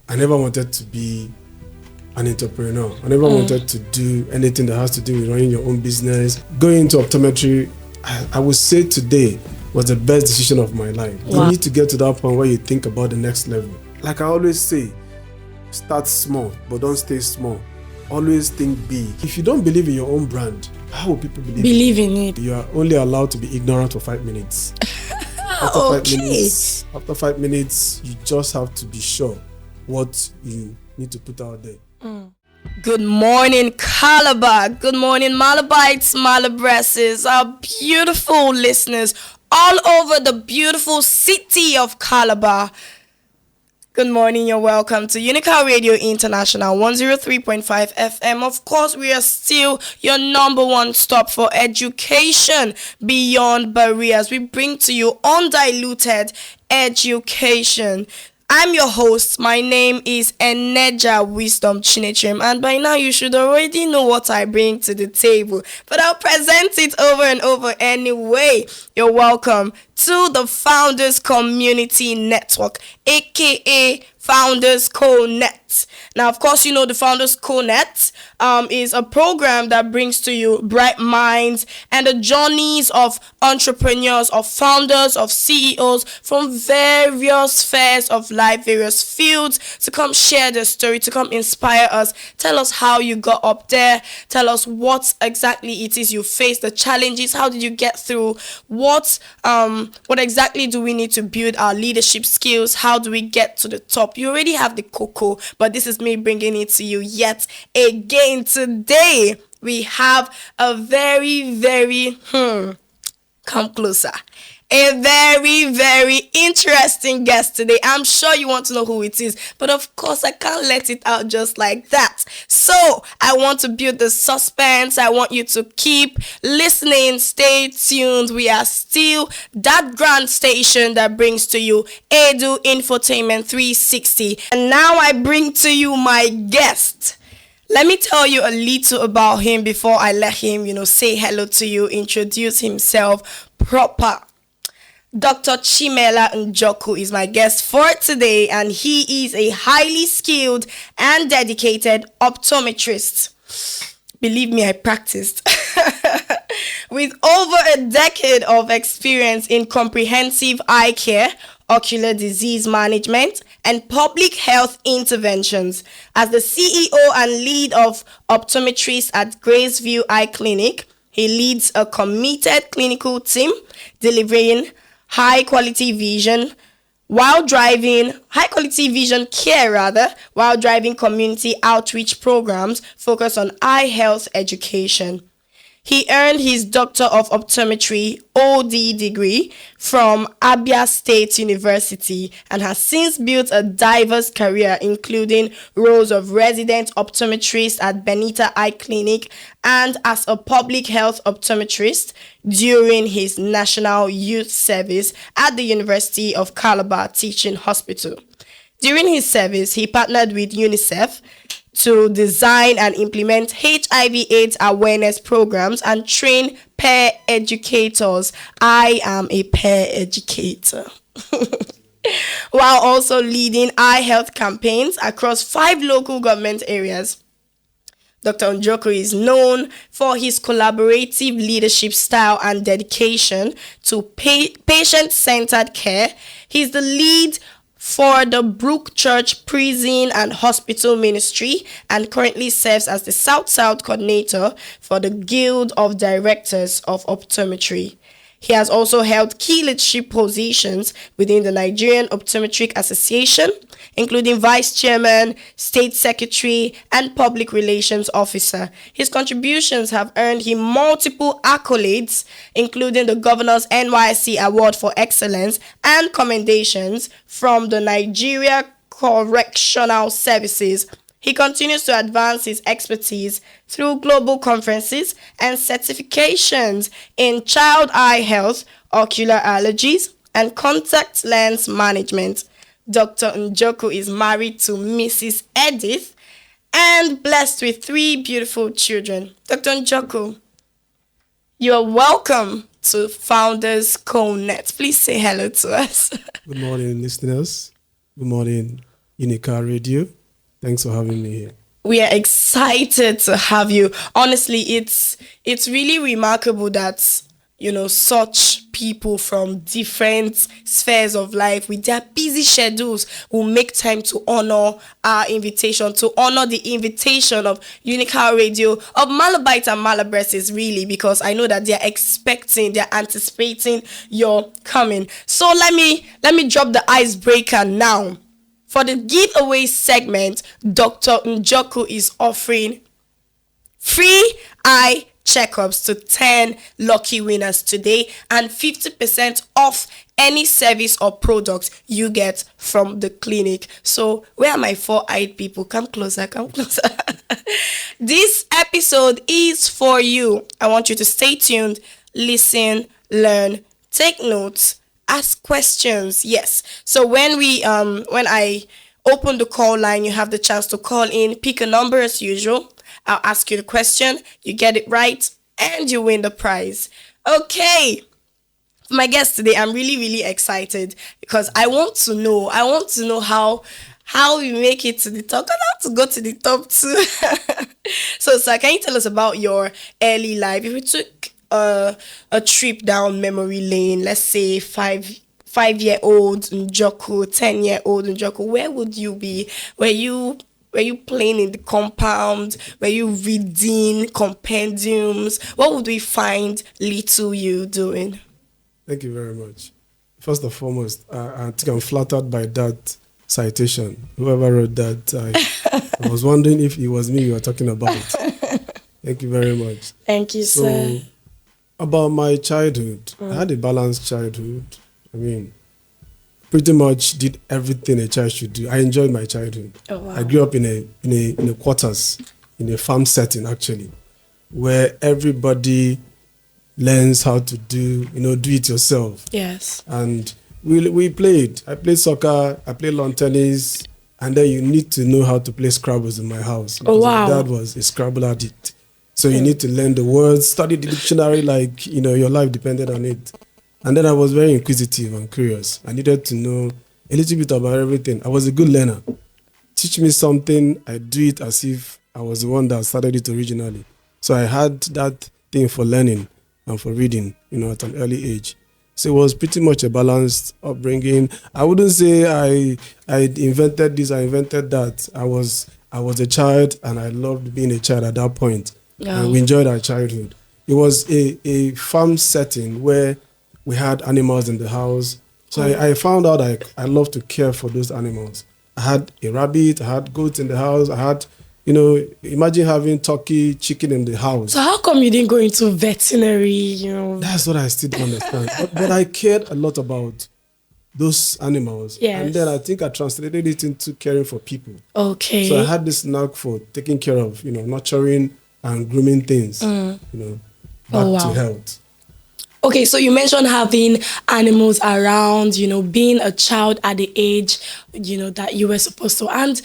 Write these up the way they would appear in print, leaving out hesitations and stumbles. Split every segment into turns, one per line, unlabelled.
I never wanted to be an entrepreneur. I never wanted to do anything that has to do with running your own business. Going into optometry, I would say today was the best decision of my life. Wow. You need to get to that point where you think about the next level. Like I always say, start small, but don't stay small. Always think big. If you don't believe in your own brand, how will people believe in it? You are only allowed to be ignorant for 5 minutes. After 5 minutes, you just have to be sure what you need to put out there.
Good morning, Calabar. Good morning, Malabites, Malabresses, our beautiful listeners all over the beautiful city of Calabar. Good morning, you're welcome to Unica Radio International 103.5 FM. Of course, we are still your number one stop for education beyond barriers. We bring to you undiluted education. I'm your host. My name is Eneja Wisdom Chinechim, and by now you should already know what I bring to the table, but I'll present it over and over anyway. You're welcome to the Founders Community Network, aka Founders CoNet. Now, of course, you know the Founders CoNet is a program that brings to you bright minds and the journeys of entrepreneurs, of founders, of CEOs from various spheres of life, various fields, to come share their story, to come inspire us, tell us how you got up there, tell us what exactly it is you face, the challenges, how did you get through, what exactly do we need to build our leadership skills, how do we get to the top. You already have the cocoa, but this is me bringing it to you yet again. Today we have a very come closer, a very interesting guest today. I'm sure you want to know who it is, but of course I can't let it out just like that. So I want to build the suspense. I want you to keep listening, stay tuned. We are still that grand station that brings to you Edu Infotainment 360. And now I bring to you my guest. Let me tell you a little about him before I let him, say hello to you, introduce himself proper. Dr. Chimela Njoku is my guest for today, and he is a highly skilled and dedicated optometrist. Believe me, I practiced. With over a decade of experience in comprehensive eye care, ocular disease management, and public health interventions. As the CEO and Lead of Optometrist at Graceview Eye Clinic, he leads a committed clinical team delivering high quality vision care while driving community outreach programs focused on eye health education. He earned his Doctor of Optometry OD degree from Abia State University and has since built a diverse career, including roles of resident optometrist at Benita Eye Clinic and as a public health optometrist during his National Youth Service at the University of Calabar Teaching Hospital. During his service, he partnered with UNICEF to design and implement HIV/AIDS awareness programs and train peer educators. I am a peer educator. While also leading eye health campaigns across 5 local government areas. Dr. Njoku is known for his collaborative leadership style and dedication to patient-centered care. He's the lead for the Brook Church Prison and Hospital Ministry and currently serves as the South-South coordinator for the Guild of Directors of Optometry. He has also held key leadership positions within the Nigerian Optometric Association, including Vice Chairman, State Secretary, and Public Relations Officer. His contributions have earned him multiple accolades, including the Governor's NYSC Award for Excellence and commendations from the Nigeria Correctional Services. He continues to advance his expertise through global conferences and certifications in child eye health, ocular allergies, and contact lens management. Dr. Njoku is married to Mrs. Edith and blessed with 3 beautiful children. Dr. Njoku, you are welcome to Founders CoNet. Please say hello to us.
Good morning, listeners. Good morning, Unica Radio. Thanks for having me here.
We are excited to have you. Honestly, it's really remarkable that such people from different spheres of life with their busy schedules will make time to honor our invitation, to honor the invitation of Unica Radio, of Malabites and Malabresses, really, because I know that they're anticipating your coming. So let me drop the icebreaker now. For the giveaway segment, Dr. Njoku is offering free eye checkups to 10 lucky winners today and 50% off any service or product you get from the clinic. So where are my 4-eyed people? Come closer. This episode is for you. I want you to stay tuned, listen, learn, take notes, ask questions. Yes. So when I open the call line, you have the chance to call in, pick a number as usual. I'll ask you the question, you get it right, and you win the prize. Okay. For my guest today, I'm really, really excited because I want to know how we make it to the top. I have to go to the top too. So, sir, can you tell us about your early life? If we took a trip down memory lane, let's say 5-year-old Njoku, 10-year-old Njoku, where would you be? Were you playing in the compound? Were you reading compendiums? What would we find little you doing?
Thank you very much. First and foremost, I think I'm flattered by that citation. Whoever wrote that, I was wondering if it was me you were talking about. Thank you very much.
Thank you, sir.
About my childhood, I had a balanced childhood. I mean, pretty much did everything a child should do. I enjoyed my childhood.
Oh, wow.
I grew up in a quarters, in a farm setting actually, where everybody learns how to do it yourself.
Yes.
And we played. I played soccer, I played lawn tennis, and then you need to know how to play Scrabbles in my house.
Oh, wow.
My dad was a Scrabble addict. So you need to learn the words, study the dictionary like, your life depended on it. And then I was very inquisitive and curious. I needed to know a little bit about everything. I was a good learner. Teach me something, I do it as if I was the one that started it originally. So I had that thing for learning and for reading, at an early age. So it was pretty much a balanced upbringing. I wouldn't say I invented this, I invented that. I was a child and I loved being a child at that point. Yeah. And we enjoyed our childhood. It was a farm setting where we had animals in the house. So I found out I love to care for those animals. I had a rabbit, I had goats in the house, I had, imagine having turkey, chicken in the house.
So how come you didn't go into veterinary,
That's what I still don't understand. but I cared a lot about those animals.
Yes.
And then I think I translated it into caring for people.
Okay.
So I had this knack for taking care of, nurturing and grooming things, back to health.
Okay, so you mentioned having animals around, being a child at the age, that you were supposed to. And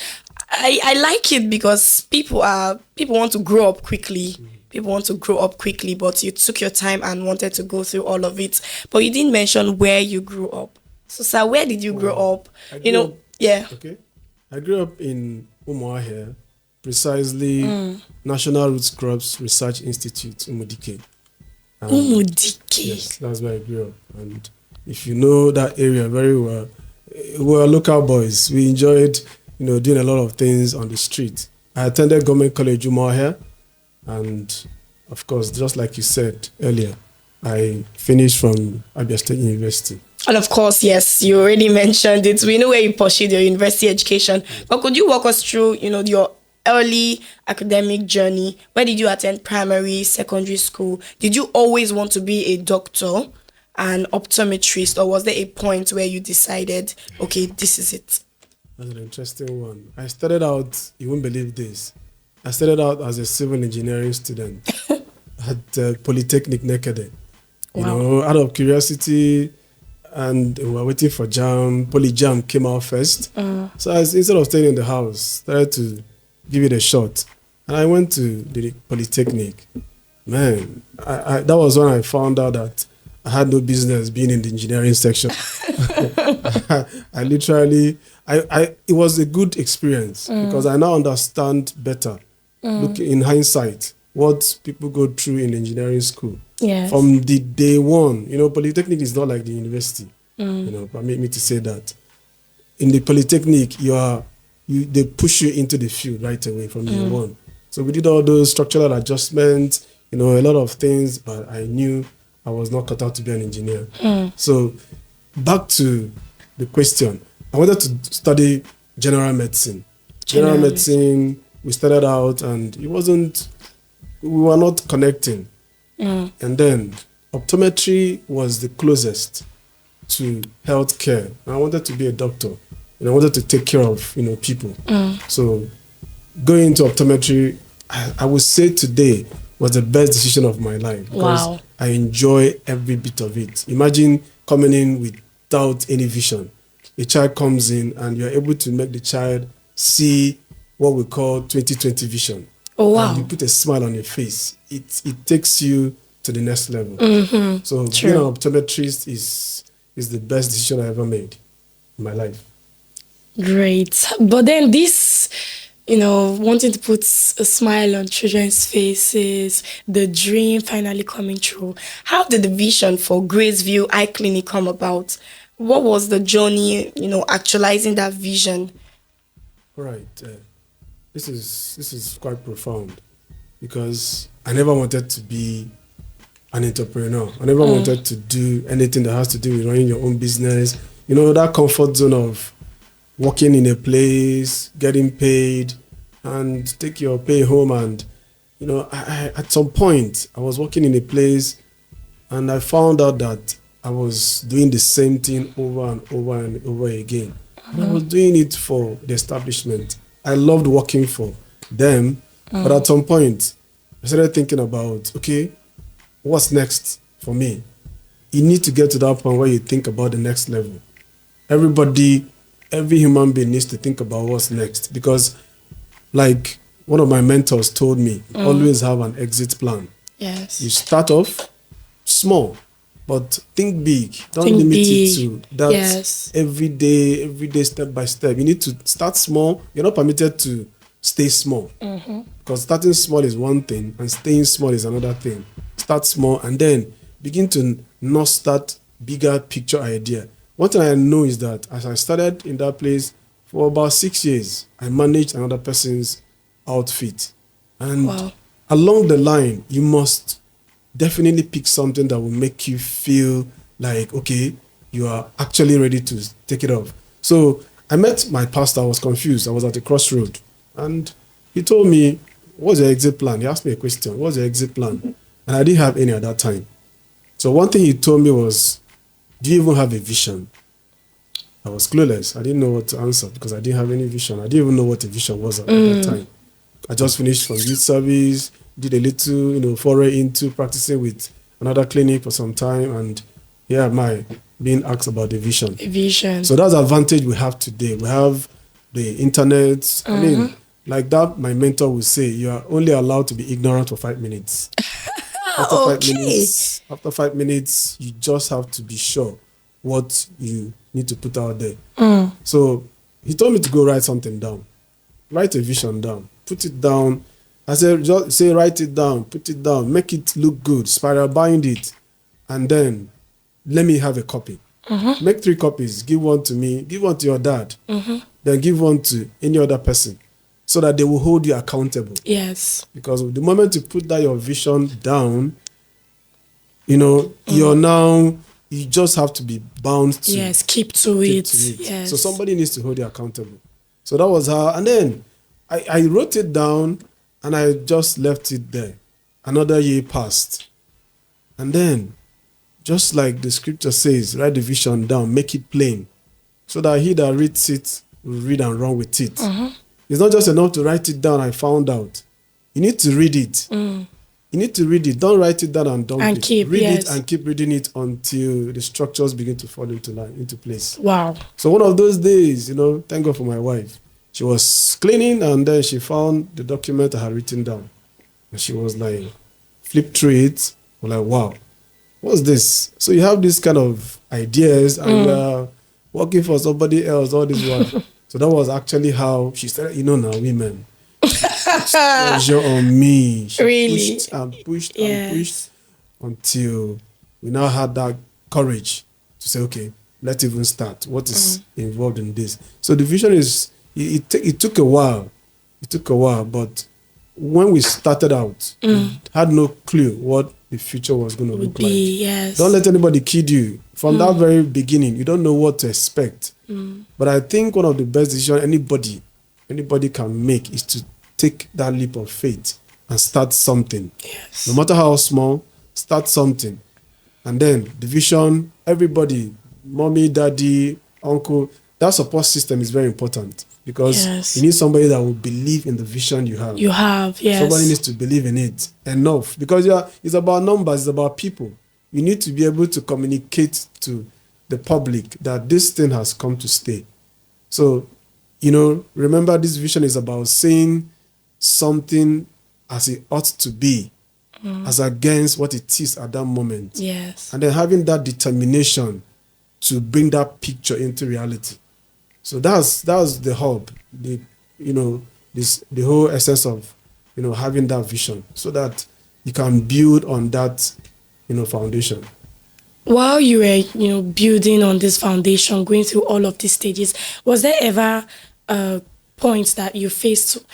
I like it because people want to grow up quickly. People want to grow up quickly, but you took your time and wanted to go through all of it. But you didn't mention where you grew up. So, sir, where did you grow up? Yeah.
Okay. I grew up in Umuahia, precisely National Roots Crops Research Institute, Umudike.
Umudike.
Yes, that's where I grew up. And if you know that area very well, we're local boys. We enjoyed, doing a lot of things on the street. I attended Government College Umuahia, and of course, just like you said earlier, I finished from Abia State University.
And of course, yes, you already mentioned it. We know where you pursued your university education. But could you walk us through, your early academic journey? Where did you attend primary, secondary school? Did you always want to be a doctor, an optometrist, or was there a point where you decided, okay, this is it?
That's an interesting one. I started out, you won't believe this, I started out as a civil engineering student at Polytechnic Nekede.
Wow.
Out of curiosity, and we were waiting for JAM. Poly JAM came out first. So instead of staying in the house, started to give it a shot. And I went to the Polytechnic. Man, that was when I found out that I had no business being in the engineering section. I it was a good experience because I now understand better, looking in hindsight, what people go through in engineering school.
Yes.
From the day one, Polytechnic is not like the university. Permit me to say that. In the Polytechnic, they push you into the field right away from day one. So we did all those structural adjustments, a lot of things, but I knew I was not cut out to be an engineer. So back to the question, I wanted to study general medicine. General medicine, we started out and we were not connecting. And then optometry was the closest to healthcare. I wanted to be a doctor and I wanted to take care of, people. So going into optometry, I would say today was the best decision of my life because I enjoy every bit of it. Imagine coming in without any vision. A child comes in and you're able to make the child see what we call 20/20 vision.
Oh, wow.
And you put a smile on your face. It takes you to the next level. So being an optometrist is the best decision I ever made in my life.
Great. But then this, wanting to put a smile on children's faces, the dream finally coming true. How did the vision for Graceview Eye Clinic come about? What was the journey, actualizing that vision?
All right. This is quite profound because I never wanted to be an entrepreneur. I never wanted to do anything that has to do with running your own business. That comfort zone of working in a place, getting paid, and take your pay home. And, I at some point, I was working in a place and I found out that I was doing the same thing over and over and over again. And I was doing it for the establishment. I loved working for them. But at some point, I started thinking about, okay, what's next for me? You need to get to that point where you think about the next level. Every human being needs to think about what's next because, like one of my mentors told me, always have an exit plan.
Yes.
You start off small, but think big. Don't limit it to that every day, step by step. You need to start small. You're not permitted to stay small because starting small is one thing and staying small is another thing. Start small and then begin to not start bigger picture idea. One thing I know is that as I started in that place for about 6 years, I managed another person's outfit. And along the line, you must definitely pick something that will make you feel like, okay, you are actually ready to take it off. So I met my pastor. I was confused. I was at a crossroad. And he told me, what's your exit plan? He asked me a question. What's your exit plan? And I didn't have any at that time. So one thing he told me was, do you even have a vision? I was clueless. I didn't know what to answer because I didn't have any vision. I didn't even know what a vision was at that time. I just finished from youth service, did a little, foray into practicing with another clinic for some time. And here am I being asked about the vision.
Vision.
So that's the advantage we have today. We have the internet. I mean, like that, my mentor would say, you are only allowed to be ignorant for 5 minutes. After 5 minutes, you just have to be sure what you need to put out there. So he told me to go write something down. Write a vision down. Put it down. I said, just say, write it down. Put it down. Make it look good. Spiral bind it. And then let me have a copy. Make 3 copies. Give one to me. Give one to your dad. Then give one to any other person. So that they will hold you accountable.
Yes.
Because the moment you put that your vision down, you're now, you just have to be bound to
keep to it. Yes.
So somebody needs to hold you accountable. So that was how, and then I wrote it down and I just left it there. Another year passed. And then, just like the scripture says, write the vision down, make it plain, so that he that reads it will read and run with it. It's not just enough to write it down, I found out. You need to read it. You need to read it. Don't write it down and dump it. Read it and keep reading it until the structures begin to fall into place.
Wow.
So one of those days, thank God for my wife. She was cleaning and then she found the document I had written down. And she was like, flip through it. I'm like, wow, what's this? So you have this kind of ideas and working for somebody else all this while. So that was actually how she started, now, women. Pressure on me. She
Really?
pushed and pushed and
Yes.
pushed until we now had that courage to say, okay, let's even start. What is involved in this? So the vision is, it took a while. It took a while, but when we started out, we had no clue what the future was going to look like.
Yes.
Don't let anybody kid you. From that very beginning, you don't know what to expect. But I think one of the best decisions anybody can make is to take that leap of faith and start something.
Yes.
No matter how small, start something. And then the vision, everybody, mommy, daddy, uncle, that support system is very important, because you need somebody that will believe in the vision you have.
You have, yes.
Somebody needs to believe in it enough, because it's about numbers, it's about people. You need to be able to communicate to the public that this thing has come to stay. So, remember, this vision is about seeing something as it ought to be, as against what it is at that moment.
Yes.
And then having that determination to bring that picture into reality. So that's the hub, the whole essence of, having that vision, so that you can build on that, foundation.
While you were, building on this foundation, going through all of these stages, was there ever a point that you faced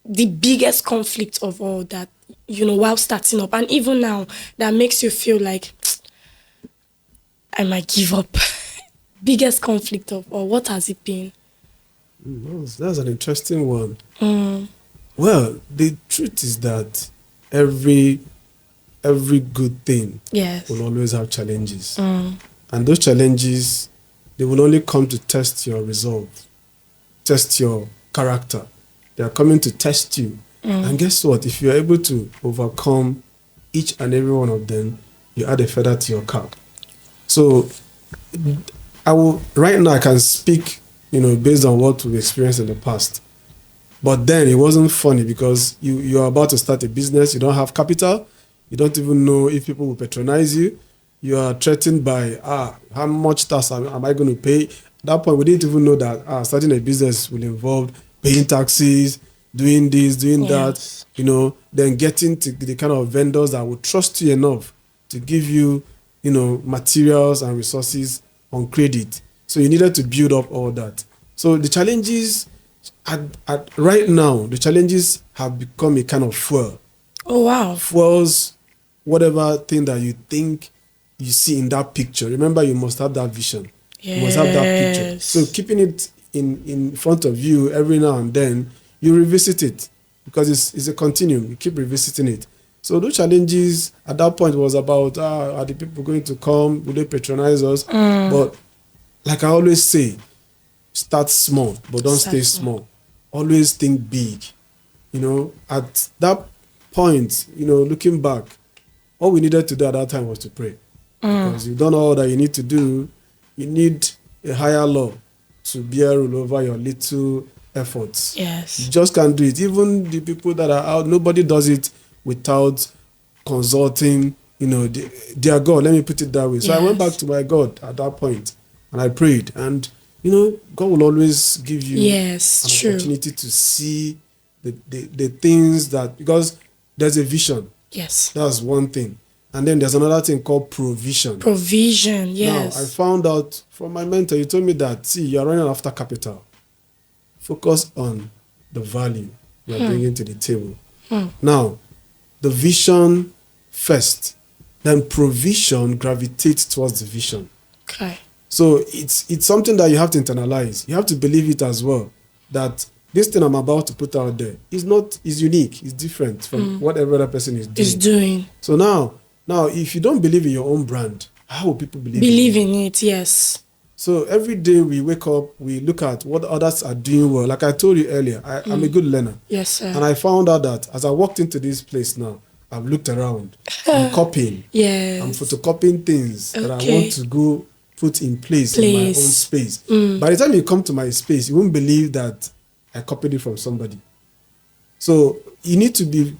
the biggest conflict of all that, while starting up, and even now, that makes you feel like I might give up? Biggest conflict of all, what has it been?
That's an interesting one. Well, the truth is that every good thing will always have challenges. And those challenges, they will only come to test your resolve, test your character. They are coming to test you. And guess what? If you are able to overcome each and every one of them, you add a feather to your cap. So right now I can speak, based on what we've experienced in the past. But then it wasn't funny, because you are about to start a business, you don't have capital, you don't even know if people will patronize you. You are threatened by, how much tax am I going to pay? At that point, we didn't even know that starting a business will involve paying taxes, doing this, doing that, then getting to the kind of vendors that will trust you enough to give you, materials and resources on credit. So you needed to build up all that. So the challenges, right now, the challenges have become a kind of fuel.
Oh, wow.
Fuels whatever thing that you think you see in that picture. Remember, you must have that vision.
Yes.
You must have that picture. So keeping it in front of you every now and then, you revisit it, because it's a continuum. You keep revisiting it. So those challenges at that point was about, are the people going to come? Will they patronize us? But like I always say, start small, but don't stay small. Always think big. At that point, looking back, all we needed to do at that time was to pray. Because you've done all that you need to do. You need a higher law to bear rule over your little efforts.
Yes.
You just can't do it. Even the people that are out, nobody does it without consulting, their God. Let me put it that way. So I went back to my God at that point, and I prayed. And, God will always give you an opportunity to see the things that, because there's a vision.
Yes.
That's one thing. And then there's another thing called provision.
Provision, yes.
Now, I found out from my mentor, he told me that, see, you're running after capital. Focus on the value you're bringing to the table. Now, the vision first, then provision gravitates towards the vision.
Okay.
So it's something that you have to internalize. You have to believe it as well, that this thing I'm about to put out there is unique, it's different from what every other person is doing. So now, if you don't believe in your own brand, how will people believe
in it? Yes.
So every day we wake up, we look at what others are doing well. Like I told you earlier, I'm a good learner.
Yes, sir.
And I found out that as I walked into this place now, I've looked around. I'm copying.
Yes.
I'm photocopying things that I want to go put in place in my own space. By the time you come to my space, you won't believe that I copied it from somebody. So you need to be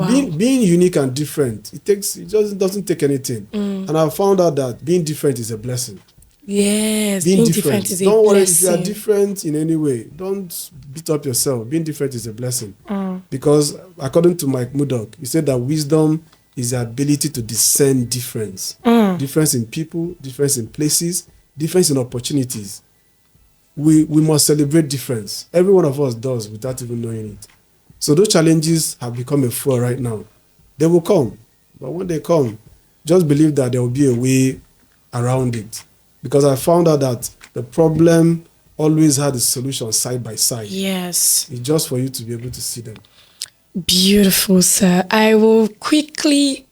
being unique and different. It just doesn't take anything. And I found out that being different is a blessing.
Yes,
Being
being
different.
different is a
Don't worry if you are
blessing.
different in any way. Don't beat up yourself. Being different is a blessing. Because according to Mike Murdoch, he said that wisdom is the ability to discern difference. Difference in people, difference in places, difference in opportunities. We must celebrate difference. Every one of us does without even knowing it. So those challenges have become a foe right now. They will come. But when they come, just believe that there will be a way around it. Because I found out that the problem always had a solution side by side.
Yes.
It's just for you to be able to see them.
Beautiful, sir. I will quickly.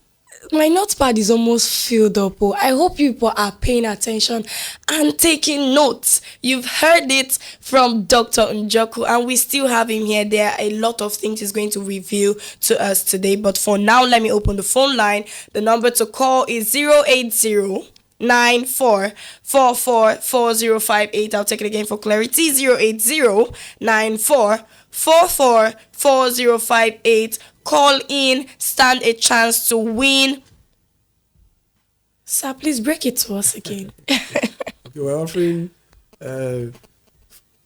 My notepad is almost filled up. Oh, I hope people are paying attention and taking notes. You've heard it from Dr. Njoku, and we still have him here. There are a lot of things he's going to reveal to us today. But for now, let me open the phone line. The number to call is 080 94444058. I'll take it again for clarity. 080 94444058. Call in, stand a chance to win. Sir, please break it to us again.
Okay, we're offering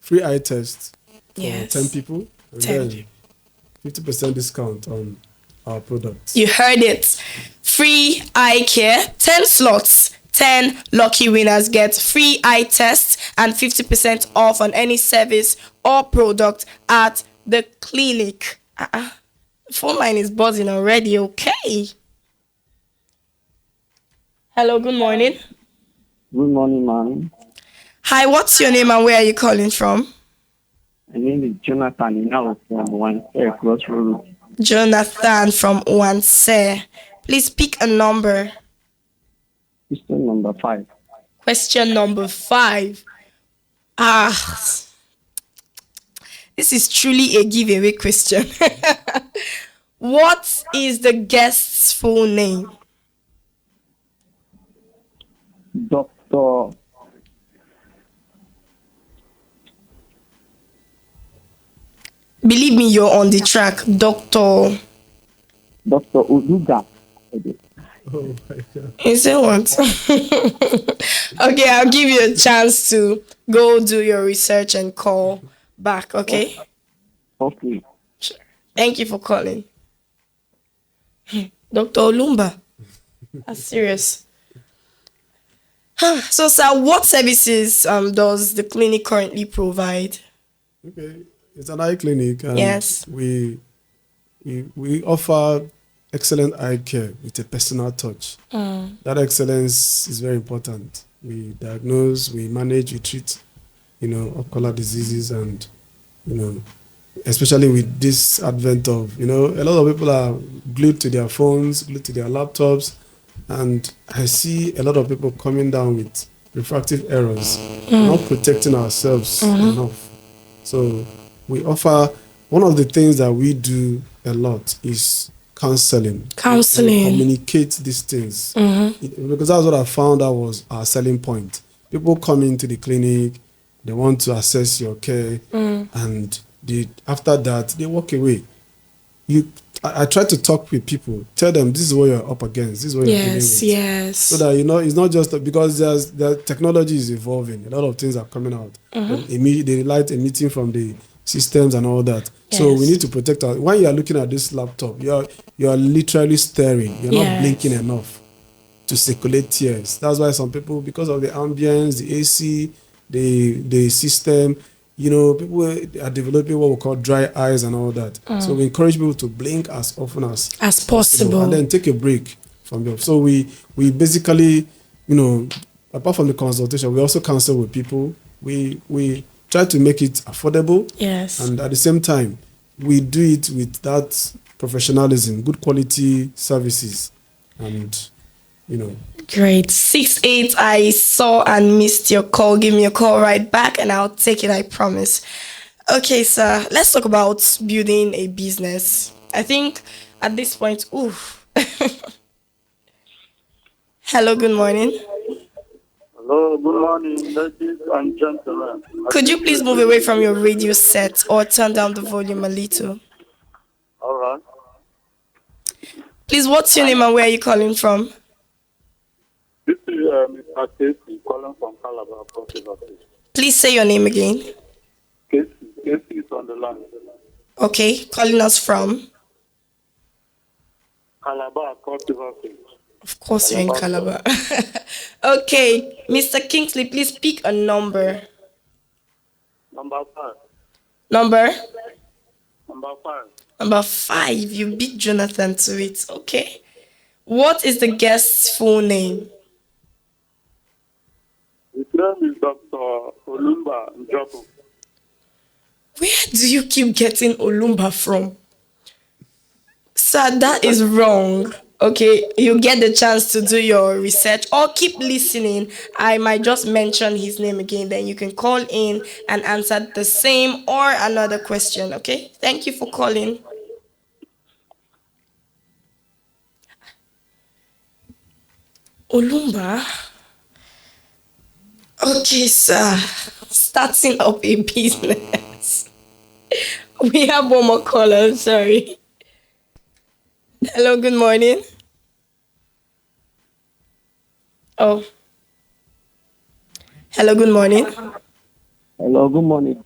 free eye test for
Yes.
10 people. And
10
then 50% discount on our products.
You heard it. Free eye care, 10 slots. 10 lucky winners get free eye tests and 50% off on any service or product at the clinic. Phone line is buzzing already. Okay. Hello, good morning.
Good morning, ma'am.
Hi, what's your name and where are you calling from?
My name is Jonathan Inao from One Crossroads.
Jonathan from Wanse. Please pick a number.
Question number 5.
Question number 5. This is truly a giveaway question. What is the guest's full name?
Dr.
Believe me, you're on the track. Dr.
Uduga.
Oh my God.
Is it what? Okay, I'll give you a chance to go do your research and call back, okay?
Okay.
Sure. Thank you for calling. Dr. Olumba. That's serious. So, sir, what services does the clinic currently provide?
Okay, it's an eye clinic, and
Yes.
we offer excellent eye care with a personal touch. That excellence is very important. We diagnose, we manage, we treat, ocular diseases, and especially with this advent of, a lot of people are glued to their phones, glued to their laptops, and I see a lot of people coming down with refractive errors, not protecting ourselves enough. So we offer, one of the things that we do a lot is counseling. We communicate these things. Because that's what I found out was our selling point. People come into the clinic, they want to assess your care, and after that, they walk away. I try to talk with people, tell them this is what you're up against, this is what you're dealing with.
Yes.
So that, it's not just because the technology is evolving, a lot of things are coming out. They light emitting from the systems and all that.
Yes.
So we need to protect our, when you are looking at this laptop, you are literally staring, you're not blinking enough to circulate tears. That's why some people, because of the ambience, the AC, the system, people are developing what we call dry eyes and all that. So we encourage people to blink as often as
possible,
and then take a break from them. So we basically, apart from the consultation, we also counsel with people. We try to make it affordable.
Yes.
And at the same time, we do it with that professionalism, good quality services, and
Great. 68, I saw and missed your call. Give me a call right back and I'll take it, I promise. Okay, sir, let's talk about building a business. I think at this point, Hello, good morning.
Hello, good morning, ladies and gentlemen.
Could you please move away from your radio set or turn down the volume a little?
All right.
Please, what's your name and where are you calling from?
This is Mr. Casey, calling from Calabar, Crossing Office.
Please say your name again.
Casey is on the line.
Okay, calling us from.
Calabar, Crossing Office.
Of course, you're in Calabar. Okay, Mr. Kingsley, please pick a number.
Number 5.
Number?
Number 5.
Number 5. You beat Jonathan to it. Okay. What is the guest's full name?
His name is Dr. Chimela Njoku.
Where do you keep getting Olumba from? Sir, that is wrong. Okay, you get the chance to do your research or keep listening. I might just mention his name again, then you can call in and answer the same or another question. Okay, thank you for calling. Olumba. Okay, sir. Starting up a business. We have one more caller. Sorry. Hello, good morning. Oh. Hello, good morning.
Hello, good morning.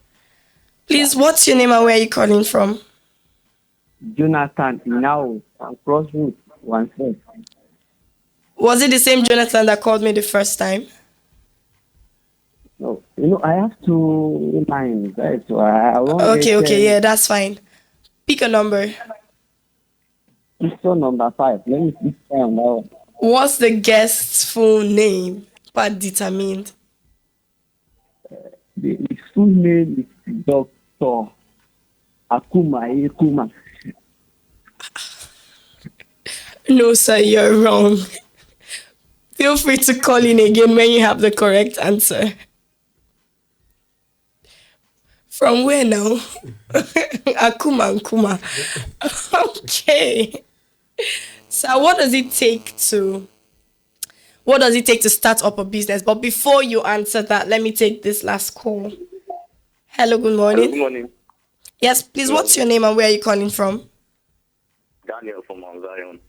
Please, what's your name and where are you calling from?
Jonathan now across route 16.
Was it the same Jonathan that called me the first time?
No, I have 2 lines, right? So I want
Okay, yeah, that's fine. Pick a number.
Question number 5. Let me see on that one.
What's the guest's full name? But determined.
The full name is Dr. Akuma.
No, sir, you're wrong. Feel free to call in again when you have the correct answer. From where now? Akuma. Okay. So what does it take to start up a business? But before you answer that, let me take this last call. Hello, good morning.
Hello, good morning.
Yes, please, what's your name and where are you calling from?
Daniel from Mount Zion.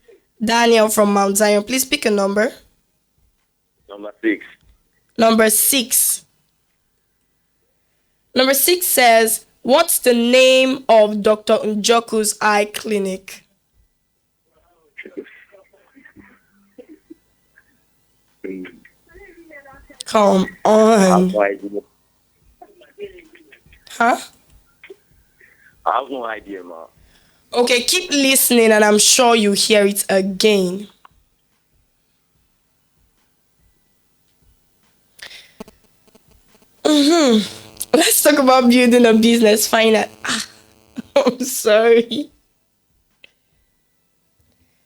Daniel from Mount Zion. Please pick a number.
Number 6.
Number 6. Number 6 says, what's the name of Dr. Njoku's eye clinic? Come on. Huh?
I have no idea, ma.
Okay, keep listening and I'm sure you hear it again. Let's talk about building a business. I'm sorry.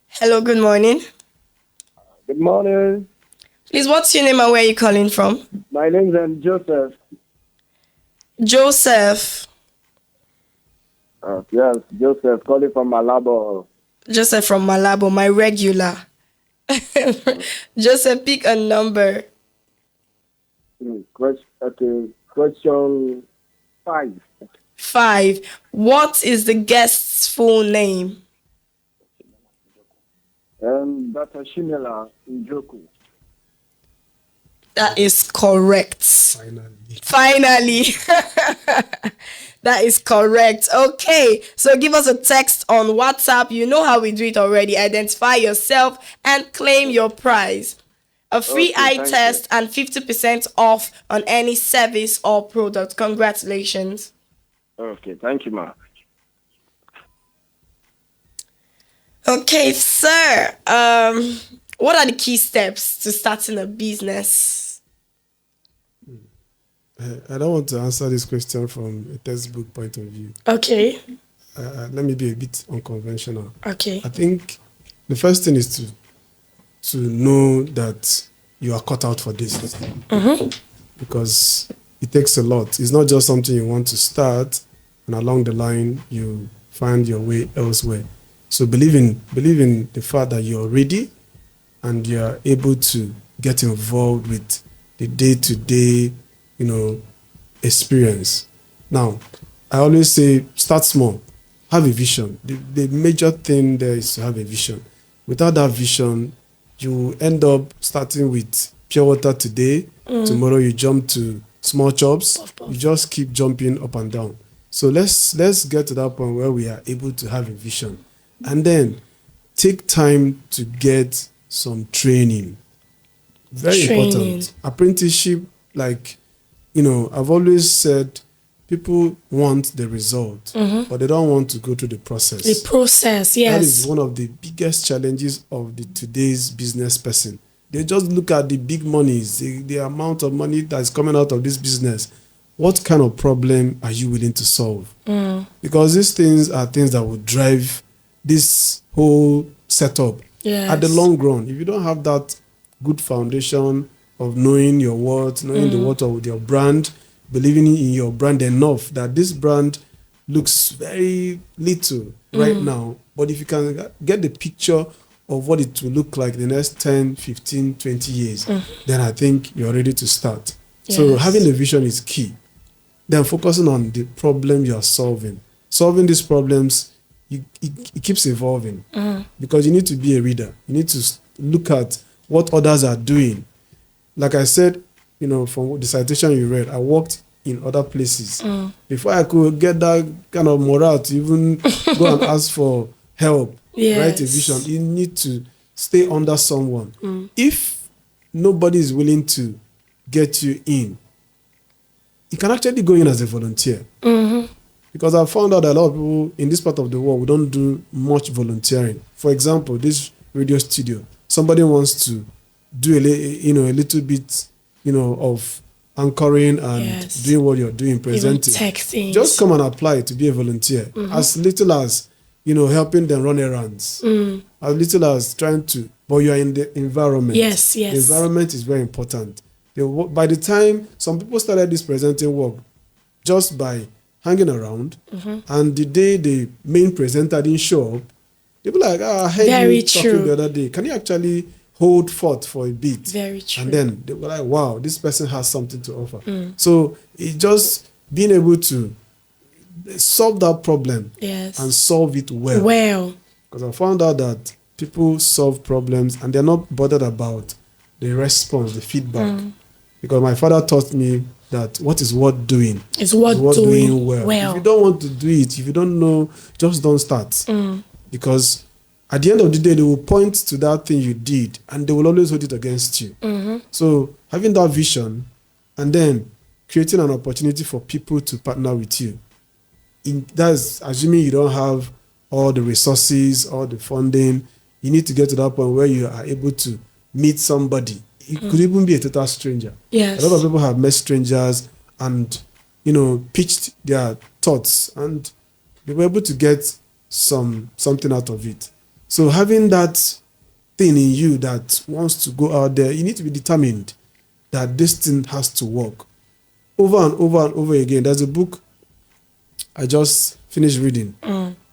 Hello, good morning.
Good morning.
Please, what's your name and where are you calling from?
My name is Joseph.
Joseph.
Yes, Joseph, calling from Malabo.
Joseph from Malabo, my regular. Joseph, pick a number.
Question 5.
5. What is the guest's full name?
Dr. Chimela Njoku.
That is correct. Finally. That is correct. Okay, so give us a text on WhatsApp. You know how we do it already. Identify yourself and claim your prize. A free eye test and 50% off on any service or product. Congratulations.
Okay, thank you, ma.
Okay, sir. What are the key steps to starting a business?
I don't want to answer this question from a textbook point of view.
Okay.
Let me be a bit unconventional.
Okay.
I think the first thing is to know that you are cut out for this. Because it takes a lot. It's not just something you want to start and along the line you find your way elsewhere. So believe in the fact that you're ready and you're able to get involved with the day-to-day, experience. Now, I always say start small, have a vision. The major thing there is to have a vision. Without that vision, you end up starting with pure water today, tomorrow you jump to small chops, you just keep jumping up and down. So let's get to that point where we are able to have a vision, and then take time to get some training. Very important. Apprenticeship, like, I've always said, people want the result, but they don't want to go through the process.
The process, yes.
That is one of the biggest challenges of today's business person. They just look at the big monies, the amount of money that's coming out of this business. What kind of problem are you willing to solve? Because these things are things that will drive this whole setup.
Yes.
At the long run, if you don't have that good foundation of knowing your worth, knowing the worth of your brand, believing in your brand enough that this brand looks very little right now, but if you can get the picture of what it will look like the next 10, 15, 20 years, then I think you're ready to start.
Yes.
So having a vision is key. Then focusing on the problem you are solving. Solving these problems, it keeps evolving because you need to be a reader. You need to look at what others are doing. Like I said, from the citation you read, I worked in other places. Before I could get that kind of morale to even go and ask for help, write a vision, you need to stay under someone. If nobody is willing to get you in, you can actually go in as a volunteer. Because I found out that a lot of people in this part of the world, we don't do much volunteering. For example, this radio studio, somebody wants to do a little bit, of anchoring and doing what you're doing, presenting. Just come and apply to be a volunteer. As little as, helping them run errands. As little as trying to, but you are in the environment.
Yes.
The environment is very important. By the time some people started this presenting work just by hanging around, and the day the main presenter didn't show up, they were like, I heard you talking the other day. Can you actually hold forth for a bit?
Very true.
And then they were like, wow, this person has something to offer. So it's just being able to solve that problem and solve it well. Because I found out that people solve problems and they're not bothered about the response, the feedback. Because my father taught me that what is worth doing
is worth doing well.
If you don't want to do it, if you don't know, just don't start. Because at the end of the day, they will point to that thing you did and they will always hold it against you. So having that vision and then creating an opportunity for people to partner with you. That's assuming you don't have all the resources, all the funding. You need to get to that point where you are able to meet somebody. It could even be a total stranger.
Yes.
A lot of people have met strangers and, pitched their thoughts and they were able to get something out of it. So having that thing in you that wants to go out there, you need to be determined that this thing has to work. Over and over and over again. There's a book I just finished reading,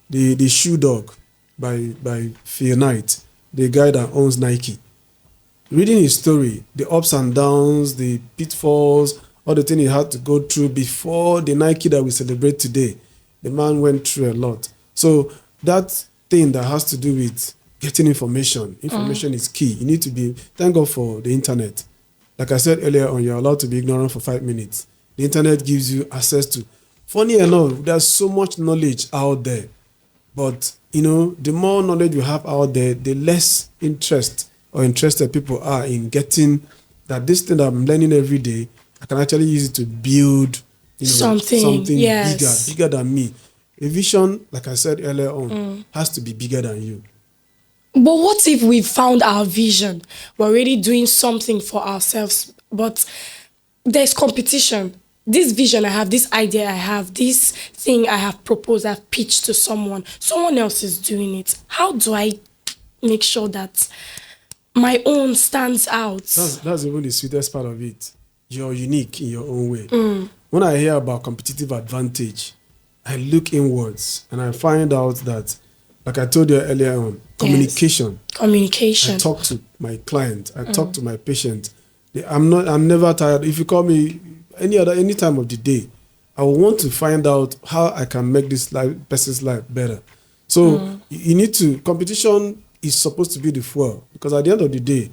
The Shoe Dog by Phil Knight, the guy that owns Nike. Reading his story, the ups and downs, the pitfalls, all the things he had to go through before the Nike that we celebrate today. The man went through a lot. So that thing that has to do with getting information is key. You need to be, thank God for the internet. Like I said earlier on, you're allowed to be ignorant for 5 minutes. The internet gives you access to, funny enough, there's so much knowledge out there. But, the more knowledge you have out there, the less interested people are in getting that this thing that I'm learning every day, I can actually use it to build something bigger than me. A vision, like I said earlier on, has to be bigger than you.
But what if we found our vision? We're already doing something for ourselves, but there's competition. This vision I have, this idea I have, this thing I have proposed, I've pitched to someone. Someone else is doing it. How do I make sure that my own stands out?
That's even the sweetest part of it. You're unique in your own way. When I hear about competitive advantage, I look inwards and I find out that, like I told you earlier on, communication. I talk to my client. I talk to my patient. I'm never tired. If you call me any time of the day, I will want to find out how I can make this person's life better. So you need to, competition is supposed to be the fuel, because at the end of the day,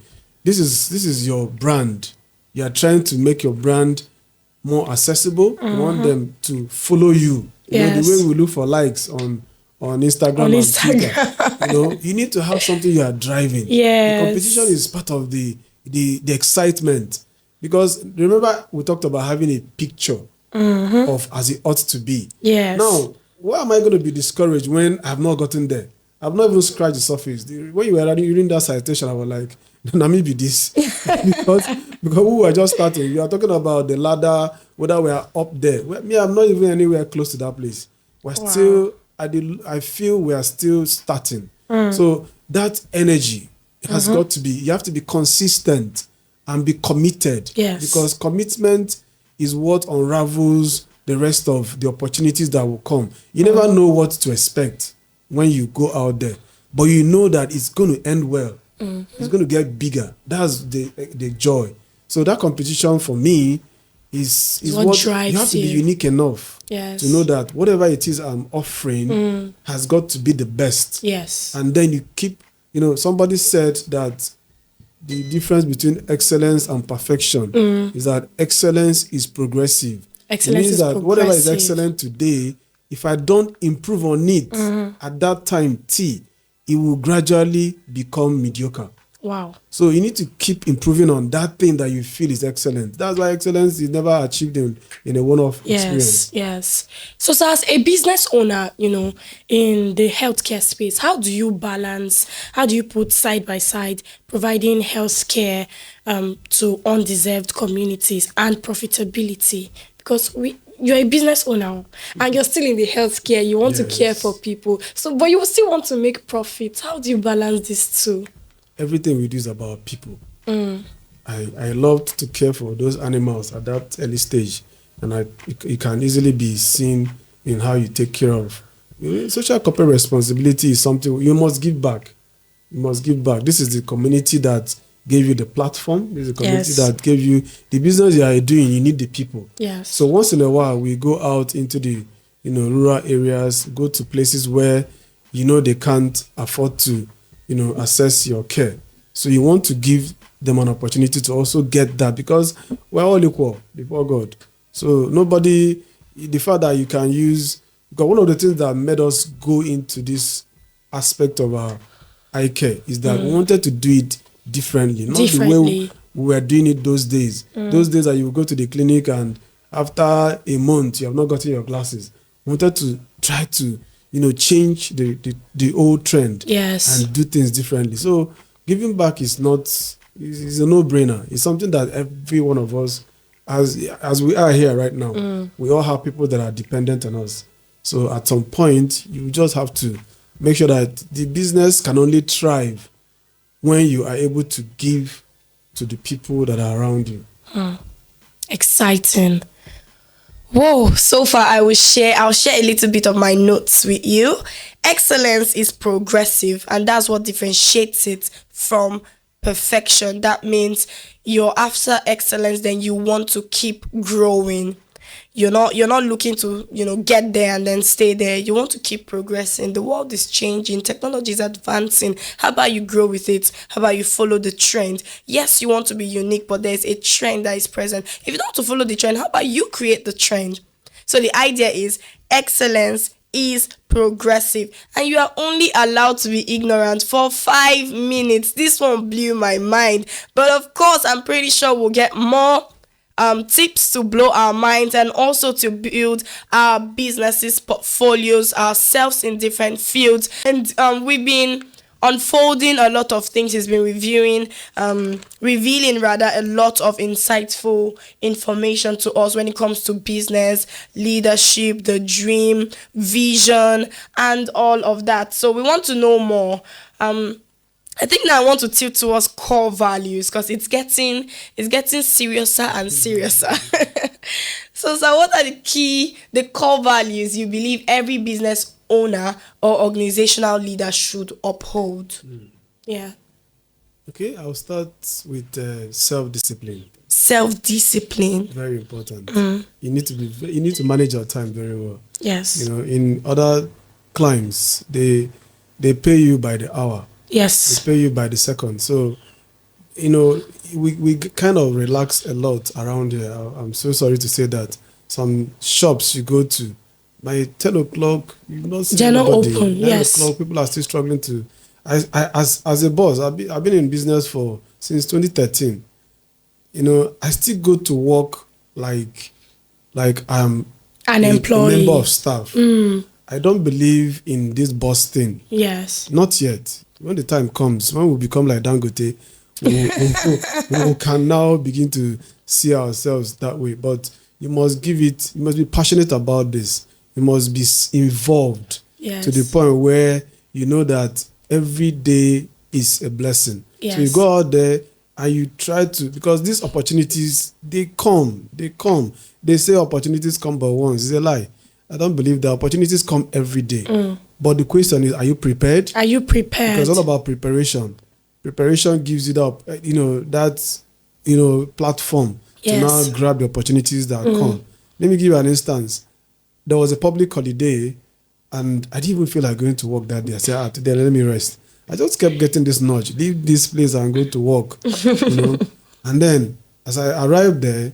this is your brand. You are trying to make your brand more accessible. You want them to follow you. You know, the way we look for likes on Instagram and Twitter. You know, you need to have something you are driving.
Yes.
The competition is part of the excitement. Because remember, we talked about having a picture of as it ought to be.
Yes.
Now, why am I going to be discouraged when I've not gotten there? I've not even scratched the surface. When you were reading that citation, I was like, let me be this. because we were just starting. You are talking about the ladder, whether we are up there. Well, me, I'm not even anywhere close to that place. We're still, I feel we are still starting. So that energy has got to be, you have to be consistent and be committed.
Yes.
Because commitment is what unravels the rest of the opportunities that will come. You never know what to expect when you go out there, but you know that it's going to end well. It's going to get bigger. That's the joy. So that competition for me is what
drives
you have to be unique enough
Yes.
to know that whatever it is I'm offering has got to be the best.
Yes.
And then you keep, you know, somebody said that the difference between excellence and perfection is that excellence is progressive.
Excellence
it means
is
that whatever is
progressive.
excellent today, if I don't improve on it at that time it will gradually become mediocre.
Wow.
So you need to keep improving on that thing that you feel is excellent. That's why excellence is never achieved in a one-off experience.
Yes. So as a business owner, you know, in the healthcare space, how do you put side by side providing healthcare to undeserved communities and profitability? Because you're a business owner and you're still in the healthcare, you want to care for people. So, but you still want to make profit. How do you balance these two?
Everything we do is about people. I love to care for those animals at that early stage, and it can easily be seen in how you take care of. Social corporate responsibility is something you must give back. You must give back. This is the community that gave you the platform. This is the community that gave you the business you are doing. You need the people.
Yes.
So once in a while, we go out into the rural areas, go to places where they can't afford to assess your care. So you want to give them an opportunity to also get that, because we're all equal before God. So the fact that you can use, because one of the things that made us go into this aspect of our eye care is that we wanted to do it differently, not the way we were doing it those days. Those days that you go to the clinic and after a month you have not gotten your glasses. We wanted to try to change the old trend and do things differently. So giving back is a no-brainer. It's something that every one of us, as we are here right now, we all have people that are dependent on us. So at some point, you just have to make sure that the business can only thrive when you are able to give to the people that are around you.
Exciting. Whoa, so far I'll share a little bit of my notes with you. Excellence is progressive, and that's what differentiates it from perfection. That means you're after excellence, then you want to keep growing. You're not looking to get there and then stay there. You want to keep progressing. The world is changing, technology is advancing. How about you grow with it? How about you follow the trend? Yes, you want to be unique, but there's a trend that is present. If you don't want to follow the trend, how about you create the trend? So the idea is excellence is progressive, and you are only allowed to be ignorant for 5 minutes. This one blew my mind, but of course I'm pretty sure we'll get more tips to blow our minds and also to build our businesses, portfolios, ourselves in different fields. And we've been unfolding a lot of things. He's been revealing a lot of insightful information to us when it comes to business, leadership, the dream, vision, and all of that. So we want to know more. I think now I want to tilt towards core values, because it's getting seriouser and seriouser. So what are the core values you believe every business owner or organizational leader should uphold? Yeah.
Okay, I'll start with self-discipline.
Self-discipline.
Very important. You need to manage your time very well.
Yes.
In other climes, they pay you by the hour.
Yes.
They pay you by the second. So we kind of relax a lot around here. I'm so sorry to say that some shops you go to, by 10 o'clock, you not see
They're not
nobody.
open.
9
Yes.
o'clock, people are still struggling to. As a boss, I've been in business since 2013. I still go to work like I'm
An
a
employee.
member of staff. I don't believe in this boss thing.
Yes.
Not yet. When the time comes, when we become like Dangote, we can now begin to see ourselves that way. But you must be passionate about this. You must be involved to the point where you know that every day is a blessing.
Yes.
So you go out there and you try to, because these opportunities, they come. They say opportunities come but once. It's a lie. I don't believe that opportunities come every day. But the question is, are you prepared?
Are you prepared?
Because it's all about preparation. Preparation gives you that platform to now grab the opportunities that come. Let me give you an instance. There was a public holiday and I didn't even feel like going to work that day. I said, today let me rest. I just kept getting this nudge, leave this place and go to work. And then as I arrived there,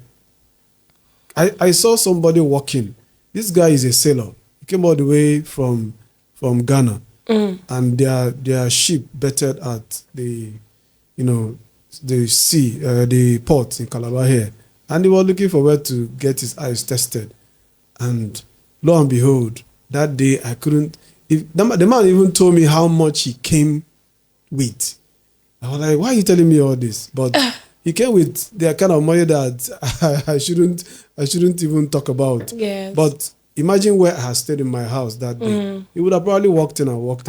I saw somebody walking. This guy is a sailor. He came all the way from Ghana, and their ship bettered at the sea, the port in Calabar here, and he was looking for where to get his eyes tested. And lo and behold, that day I couldn't. The man even told me how much he came with. I was like, why are you telling me all this? But he came with the kind of money that I shouldn't even talk about.
Yes.
But imagine where I had stayed in my house that day. He would have probably walked in and walked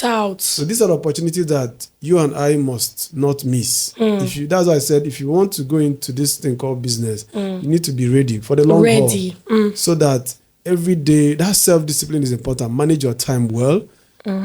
out. So these are opportunities that you and I must not miss. That's why I said, if you want to go into this thing called business, you need to be ready for the long haul. So that every day, that self-discipline is important. Manage your time well.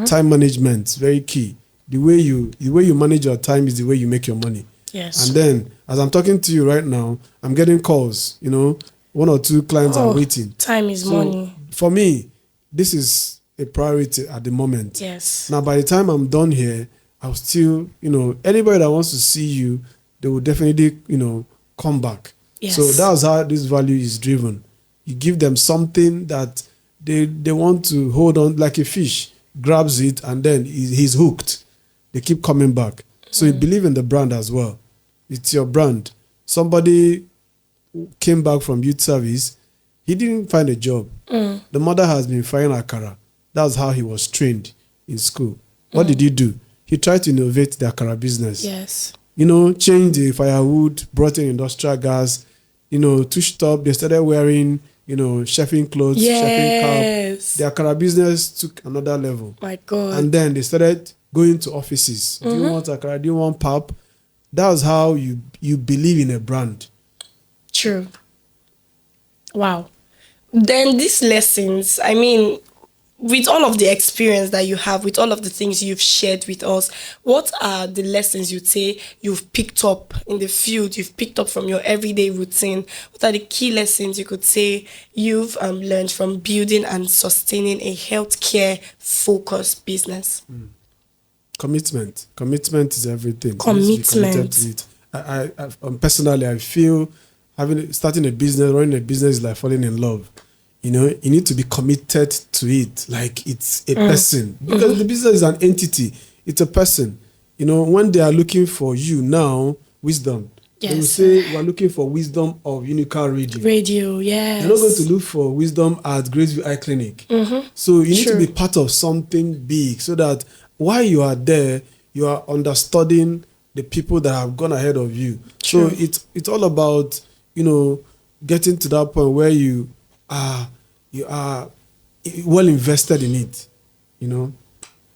Time management is very key. The way you manage your time is the way you make your money.
Yes.
And then, as I'm talking to you right now, I'm getting calls. One or two clients are waiting.
Time is money.
For me, this is a priority at the moment.
Yes.
Now, by the time I'm done here, I'll still, anybody that wants to see you, they will definitely, come back.
Yes.
So that's how this value is driven. You give them something that they want to hold on like a fish, grabs it, and then he's hooked. They keep coming back. So you believe in the brand as well. It's your brand. Somebody came back from youth service. He didn't find a job. The mother has been frying akara. That's how he was trained in school. What did he do? He tried to innovate the akara business.
Yes.
Change the firewood, brought in industrial gas, touched up. They started wearing, chefing clothes, chefing cap. The akara business took another level.
My God.
And then they started going to offices. Do you want akara? Do you want pap? That's how you believe in a brand.
True. Wow. Then these lessons, I mean, with all of the experience that you have, with all of the things you've shared with us, what are the lessons you'd say you've picked up in the field, you've picked up from your everyday routine? What are the key lessons you could say you've learned from building and sustaining a healthcare-focused business?
Commitment. Commitment is everything.
Commitment.
To it. I personally, I feel starting a business, running a business is like falling in love. You need to be committed to it, like it's a person. Because the business is an entity. It's a person. When they are looking for you now, wisdom. Yes. They will say, we're looking for wisdom of Unical Radio.
Radio, yes.
You're not going to look for wisdom at Graceview Eye Clinic. So you need to be part of something big so that while you are there, you are understudying the people that have gone ahead of you. True. So it's all about, getting to that point where you are well invested in it.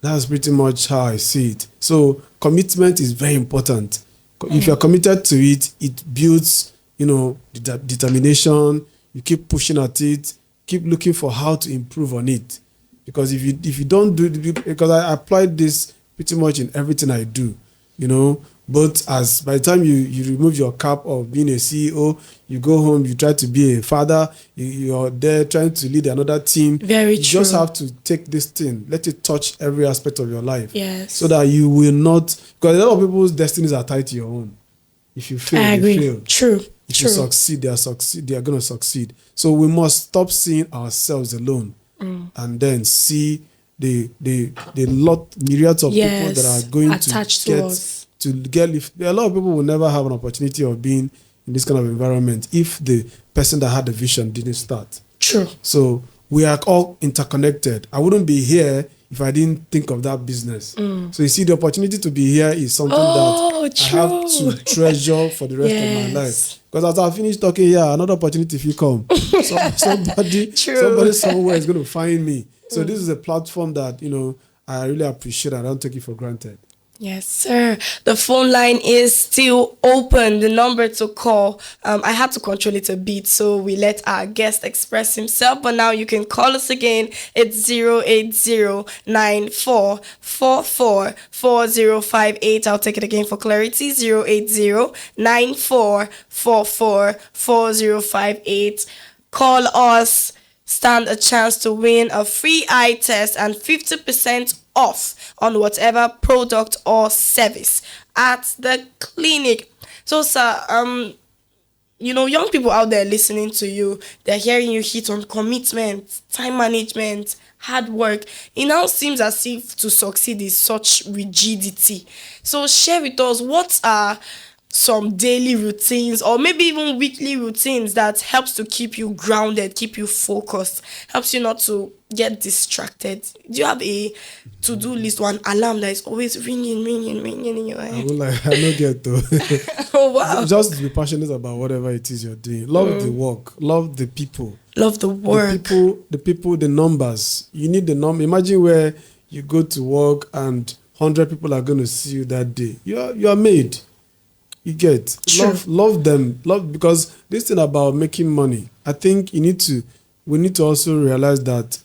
That's pretty much how I see it. So commitment is very important. If you're committed to it, it builds, determination. You keep pushing at it, keep looking for how to improve on it. Because if you don't do it, because I applied this pretty much in everything I do. Both as by the time you remove your cap of being a CEO, you go home, you try to be a father, you're there trying to lead another team.
Very
you
true.
just have to take this thing, let it touch every aspect of your life.
Yes.
So that you will not, because a lot of people's destinies are tied to your own. If you fail,
I agree.
they fail.
True.
If you succeed, they are going to succeed. So we must stop seeing ourselves alone and then see the myriads of people that are going
attached
to get a lot of people will never have an opportunity of being in this kind of environment if the person that had the vision didn't start.
True.
So we are all interconnected. I wouldn't be here if I didn't think of that business. So you see, the opportunity to be here is something that
true.
I have to treasure for the rest of my life. Because as I finish talking here, another opportunity if you come. Somebody somewhere is going to find me. So this is a platform that, I really appreciate. I don't take it for granted.
Yes, sir. The phone line is still open. The number to call, I had to control it a bit, so we let our guest express himself. But now you can call us again. It's 080-9444-4058. I'll take it again for clarity. 080-9444-4058. Call us. Stand a chance to win a free eye test and 50% off on whatever product or service at the clinic. So, sir, young people out there listening to you, they're hearing you hit on commitment, time management, hard work. It now seems as if to succeed is such rigidity. So, share with us, what are some daily routines or maybe even weekly routines that helps to keep you grounded, keep you focused, helps you not to get distracted? Do you have a to-do list or an alarm that is always ringing in your head?
I don't get to.
Oh, wow.
Just be passionate about whatever it is you're doing. Love the work. Love the people.
Love the work.
The people, the numbers. You need the number. Imagine where you go to work and 100 people are going to see you that day. You are made. You get love them, because this thing about making money, I think we need to also realize that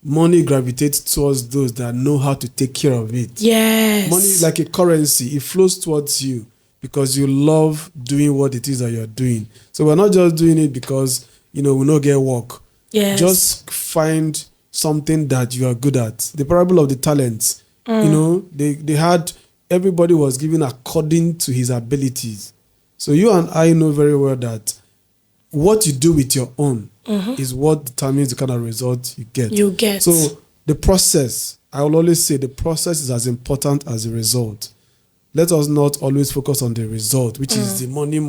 money gravitates towards those that know how to take care of it.
Yes.
Money is like a currency. It flows towards you because you love doing what it is that you're doing. So we're not just doing it because, we not get work.
Yes.
Just find something that you are good at. The parable of the talents, they had... Everybody was given according to his abilities. So you and I know very well that what you do with your own is what determines the kind of result you get. So the process, I will always say the process is as important as the result. Let us not always focus on the result, which is the money,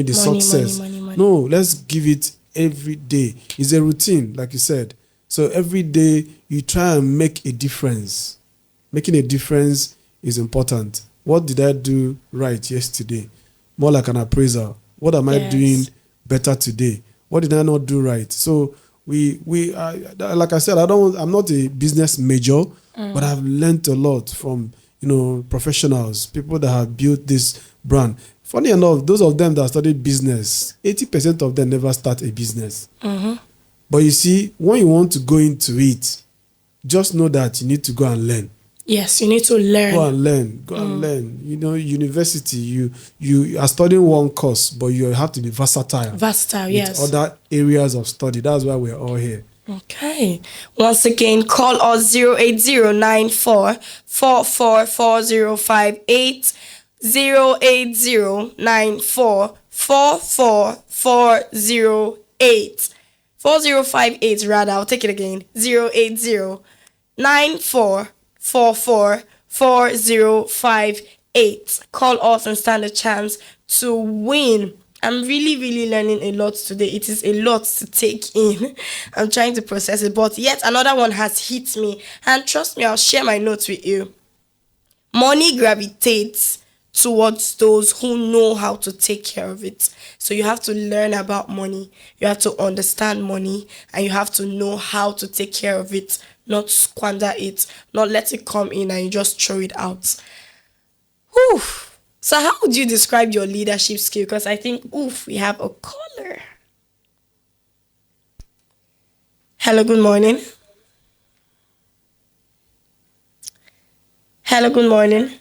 the success.
Money.
No, let's give it every day. It's a routine, like you said. So every day you try and make a difference. Making a difference is important. What did I do right yesterday? More like an appraiser. What am I doing better today? What did I not do right? So we like I said, I'm not a business major, but I've learned a lot from professionals, people that have built this brand. Funny enough, those of them that studied business, 80% of them never start a business. But you see, when you want to go into it, just know that you need to go and learn.
Yes, you need to learn.
Go and learn. University, you are studying one course, but you have to be versatile.
Yes.
Other areas of study. That's why we're all here.
Okay. Once again, call us 080-9444-4058, 080-9444-4058. 4058 rather. I'll take it again. 080-9444-4058. Call us and stand a chance to win. I'm really, really learning a lot today. It is a lot to take in. I'm trying to process it, but yet another one has hit me. And trust me, I'll share my notes with you. Money gravitates towards those who know how to take care of it. So you have to learn about money. You have to understand money, and you have to know how to take care of it, not squander it, not let it come in and you just throw it out. Whew. So how would you describe your leadership skill? Because I think, we have a caller. Hello, good morning. Hello, good morning.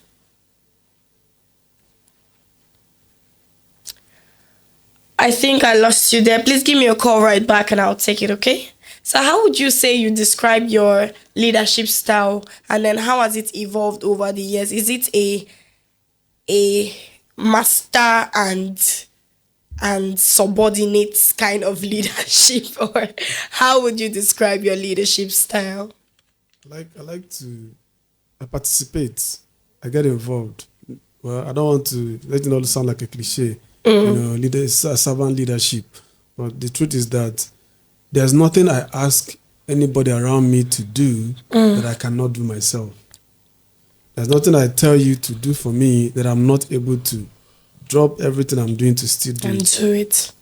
I think I lost you there. Please give me a call right back and I'll take it, okay? So how would you say you describe your leadership style, and then how has it evolved over the years? Is it a master and subordinate kind of leadership, or how would you describe your leadership style?
I participate. I get involved. Well, I don't want to let it all sound like a cliche. Servant leadership. But the truth is that there's nothing I ask anybody around me to do that I cannot do myself. There's nothing I tell you to do for me that I'm not able to drop everything I'm doing to still do
and do it.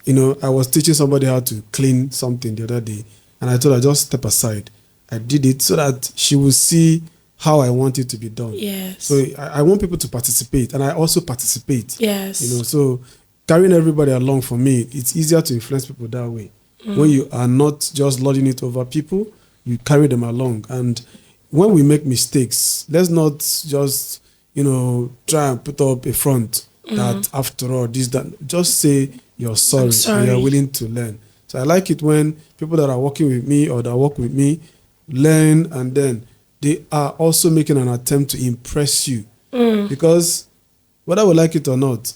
I was teaching somebody how to clean something the other day, and I told her, just step aside. I did it so that she will see how I want it to be done.
Yes.
So I want people to participate, and I also participate.
Yes.
So carrying everybody along, for me, it's easier to influence people that way. When you are not just lording it over people, you carry them along. And when we make mistakes, let's not just, try and put up a front that after all, that. Just say you're sorry,
I'm sorry,
and you're willing to learn. So I like it when people that are working with me or that work with me learn, and then they are also making an attempt to impress you. Because whether we like it or not,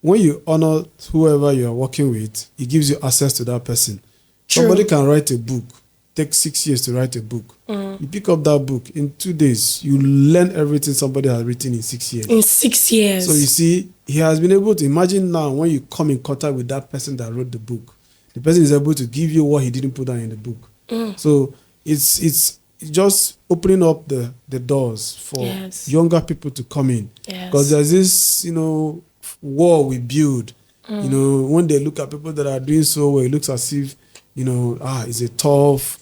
when you honor whoever you are working with, it gives you access to that person.
True.
Somebody can write a book, take 6 years to write a book. You pick up that book, in 2 days, you learn everything somebody has written in 6 years.
In 6 years.
So you see, he has been able to imagine now when you come in contact with that person that wrote the book, the person is able to give you what he didn't put down in the book. So it's just opening up the doors for younger people to come in. Because there's this, wall we build. When they look at people that are doing so well, it looks as if, it's a tough,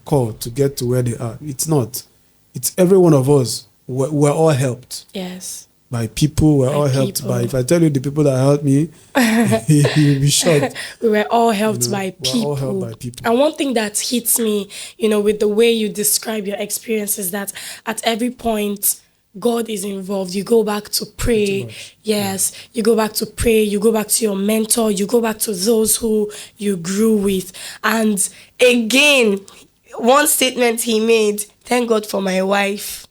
call to get to where they are. It's not. It's every one of us. We're all helped.
Yes.
By people. We're all helped by. If I tell you the people that helped me, you'll be shocked.
We were all helped by people.
We're all helped by people.
And one thing that hits me, with the way you describe your experience is that at every point, God is involved. You go back to pray. Yes. You go back to pray. You go back to your mentor. You go back to those who you grew with. And again, one statement he made, thank God for my wife.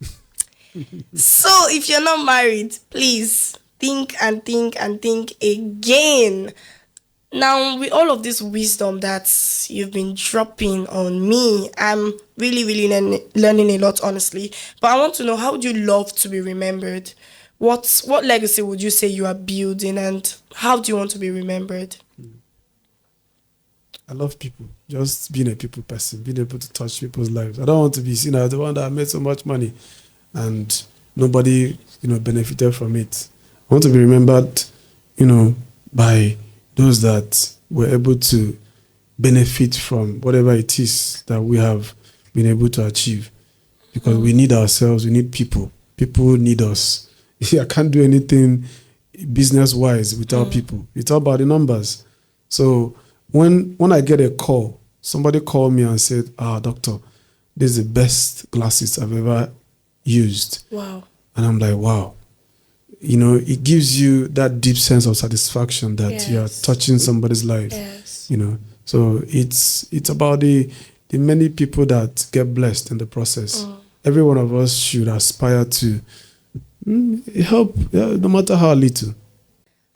So if you're not married, please think and think and think again. Now, with all of this wisdom that you've been dropping on me, I'm really, really learning a lot, honestly. But I want to know, how would you love to be remembered? What legacy would you say you are building, and how do you want to be remembered?
I love people. Just being a people person, being able to touch people's lives. I don't want to be seen as the one that made so much money and nobody, benefited from it. I want to be remembered, by those that were able to benefit from whatever it is that we have been able to achieve. Because we need ourselves, we need people. People need us. I can't do anything business-wise without people. It's all about the numbers. So when I get a call, somebody called me and said, doctor, this is the best glasses I've ever used.
Wow.
And I'm like, wow. It gives you that deep sense of satisfaction that you are touching somebody's life.
Yes.
So it's about the many people that get blessed in the process. Every one of us should aspire to help, no matter how little.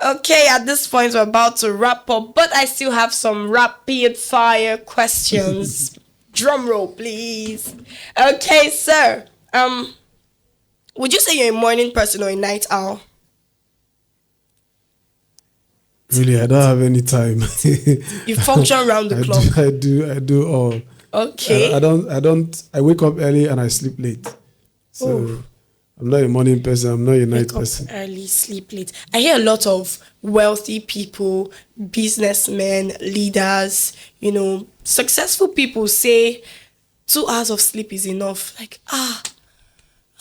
Okay, at this point we're about to wrap up, but I still have some rapid fire questions. Drum roll, please. Okay, sir. Would you say you're a morning person or a night owl?
Really, I don't have any time.
You function around the clock.
I do all.
Okay.
I wake up early and I sleep late. So I'm not a morning person, I'm not a night person.
Early, sleep late. I hear a lot of wealthy people, businessmen, leaders, successful people say 2 hours of sleep is enough. Like,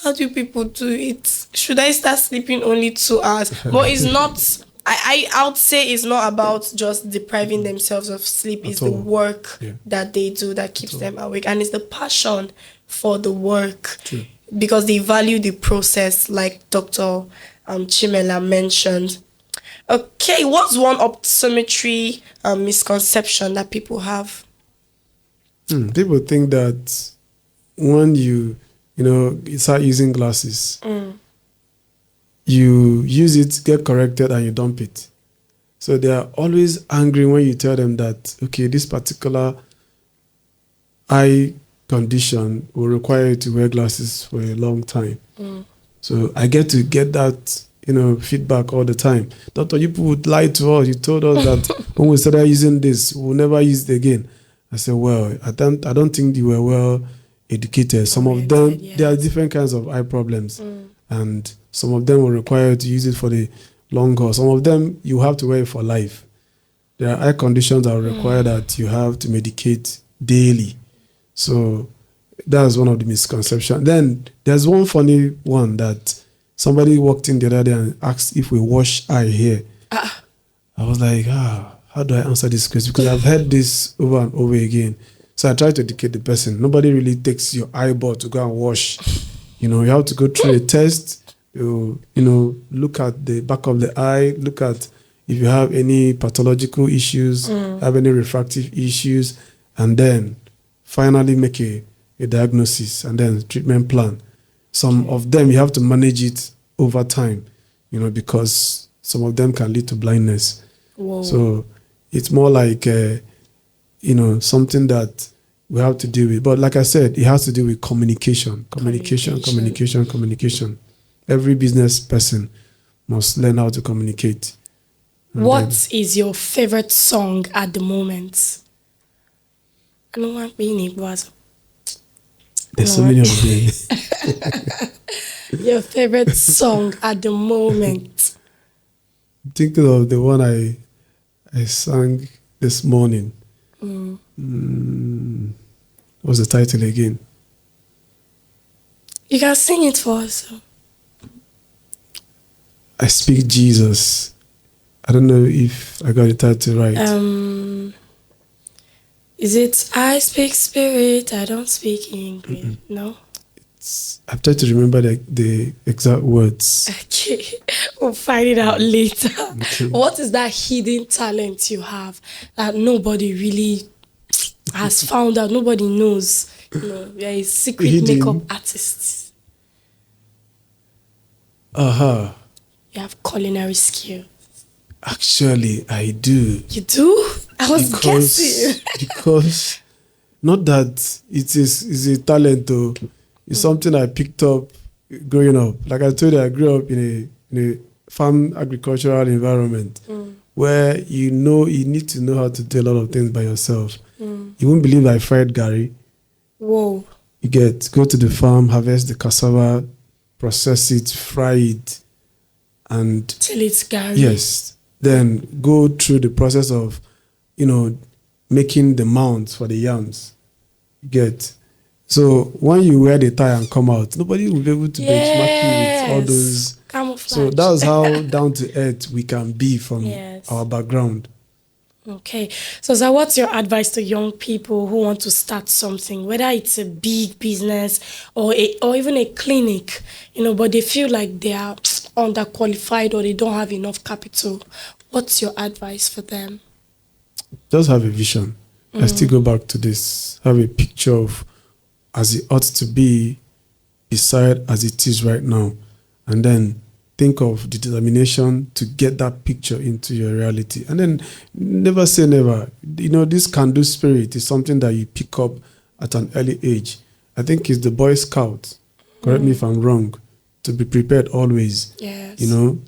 how do people do it? Should I start sleeping only 2 hours? But it's not, I would say it's not about just depriving themselves of sleep. It's the work that they do that keeps them awake. And it's the passion for the work. True. Because they value the process, like Dr. Chimela mentioned. Okay, what's one optometry misconception that people have?
People think that when you start using glasses, you use it, get corrected, and you dump it. So they are always angry when you tell them that, okay, this particular eye condition will require you to wear glasses for a long time. So I get to get that, feedback all the time. Doctor, you people would lie to us. You told us that when we started using this, we'll never use it again. I said, well, I don't think you were well educated. Some of them, there are different kinds of eye problems. And some of them will require you to use it for the long haul. Some of them, you have to wear it for life. There are eye conditions that will require that you have to medicate daily. So that's one of the misconceptions. Then there's one funny one that somebody walked in the other day and asked if we wash eye here. I was like, how do I answer this question? Because I've heard this over and over again. So I tried to educate the person. Nobody really takes your eyeball to go and wash. You have to go through a test. You look at the back of the eye, look at if you have any pathological issues, have any refractive issues, and then finally make a diagnosis and then treatment plan. Some of them, you have to manage it over time, because some of them can lead to blindness.
Whoa.
So it's more like, something that we have to deal with. But like I said, it has to do with communication. Every business person must learn how to communicate.
What is your favorite song at the moment? I don't want being was.
There's so many of them.
Your favorite song at the moment?
Thinking of the one I sang this morning. What's the title again?
You can sing it for us.
I Speak Jesus. I don't know if I got the title right.
Is it I speak spirit, I don't speak English? No?
I've tried to remember the exact words.
Okay, we'll find it out later.
Okay.
What is that hidden talent you have that nobody really has found out? Nobody knows. You're a secret makeup artist. You have culinary skill.
Actually, I do.
You do? I was guessing.
Because not that it is a talent though. It's something I picked up growing up. Like I told you, I grew up in a farm agricultural environment where you need to know how to do a lot of things by yourself. You won't believe I fried gari.
Whoa.
You go to the farm, harvest the cassava, process it, fry it, and
Till it's gari.
yes, then go through the process of, making the mounds for the yams. You get. So when you wear the tie and come out, nobody will be able to benchmark you with all those.
Camouflage.
So that's how down to earth we can be from our background.
Okay. So what's your advice to young people who want to start something, whether it's a big business or even a clinic, but they feel like they are underqualified or they don't have enough capital? What's your advice for them?
Just have a vision. I still go back to this. Have a picture of as it ought to be beside as it is right now. And then think of the determination to get that picture into your reality. And then never say never. This can-do spirit is something that you pick up at an early age. I think it's the Boy Scout. Correct me if I'm wrong. To be prepared always.
Yes.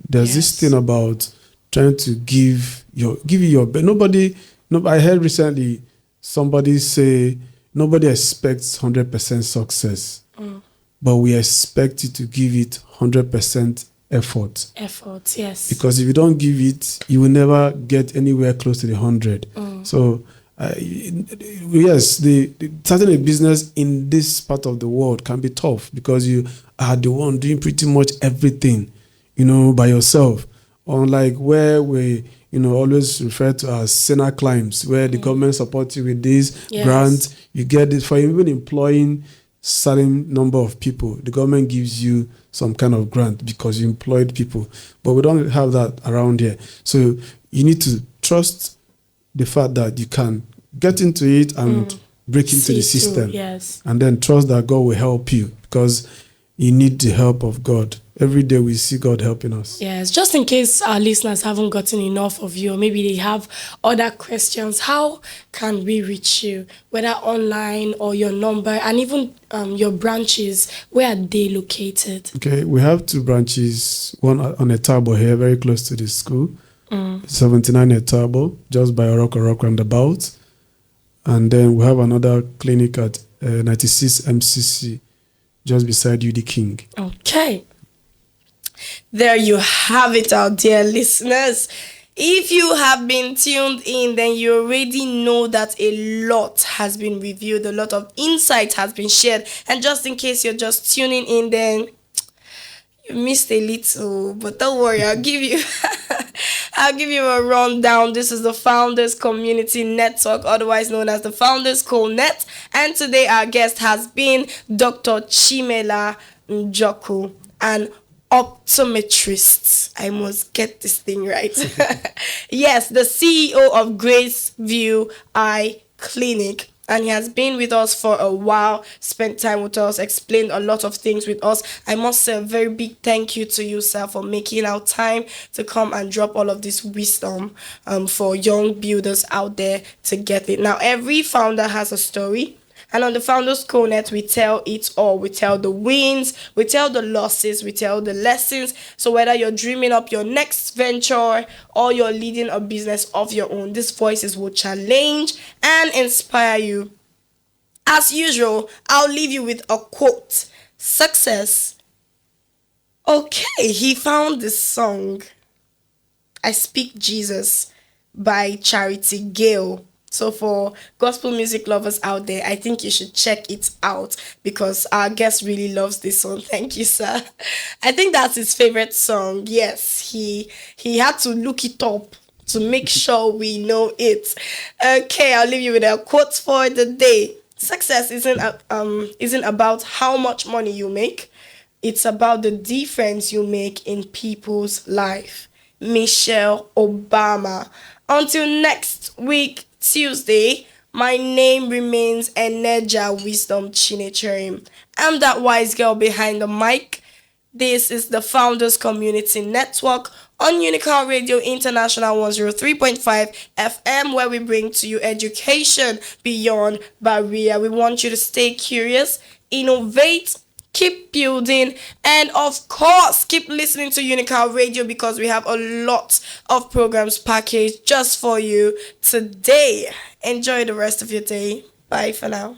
There's this thing about trying to give you your best. I heard recently somebody say nobody expects 100% success, but we expect you to give it 100% effort.
Effort, yes.
Because if you don't give it, you will never get anywhere close to the 100. So, yes, starting a business in this part of the world can be tough because you are the one doing pretty much everything, by yourself. Unlike where we, always refer to as Sena climbs, where the government supports you with this grant, you get it for even employing certain number of people. The government gives you some kind of grant because you employed people. But we don't have that around here. So you need to trust the fact that you can get into it and break into the system.
Yes.
And then trust that God will help you, because you need the help of God. Every day we see God helping us.
Yes, just in case our listeners haven't gotten enough of you, or maybe they have other questions, how can we reach you? Whether online or your number, and even your branches, where are they located?
Okay, we have 2 branches, one on Etabo here, very close to the school, 79 Etabo, just by Oroko roundabout. And then we have another clinic at 96 MCC, just beside UD King.
Okay. There you have it, our dear listeners. If you have been tuned in, then you already know that a lot has been revealed, a lot of insight has been shared. And just in case you're just tuning in, then you missed a little, but don't worry, I'll give you a rundown. This is the Founders Community Network, otherwise known as the Founders CoNet. And today our guest has been Dr. Chimela Njoku, an optometrist. I must get this thing right. Yes, the CEO of Graceview Eye Clinic. And he has been with us for a while, spent time with us, explained a lot of things with us. I must say a very big thank you to you, sir, for making our time to come and drop all of this wisdom for young builders out there to get it. Now, every founder has a story. And on the Founders CoNet, we tell it all. We tell the wins, we tell the losses, we tell the lessons. So whether you're dreaming up your next venture or you're leading a business of your own, these voices will challenge and inspire you. As usual, I'll leave you with a quote. Success. Okay, he found this song, I Speak Jesus, by Charity Gale. So for gospel music lovers out there, I think you should check it out because our guest really loves this song. Thank you, sir. I think that's his favorite song. Yes, he had to look it up to make sure we know it. Okay, I'll leave you with a quote for the day. Success isn't about how much money you make. It's about the difference you make in people's life. Michelle Obama. Until next week, Tuesday, my name remains Eneja Wisdom Chinecherim. I'm that wise girl behind the mic. This is the Founders Community Network on Unical Radio International 103.5 FM, where we bring to you education beyond barrier. We want you to stay curious, innovate, keep building, and of course, keep listening to Unical Radio because we have a lot of programs packaged just for you today. Enjoy the rest of your day. Bye for now.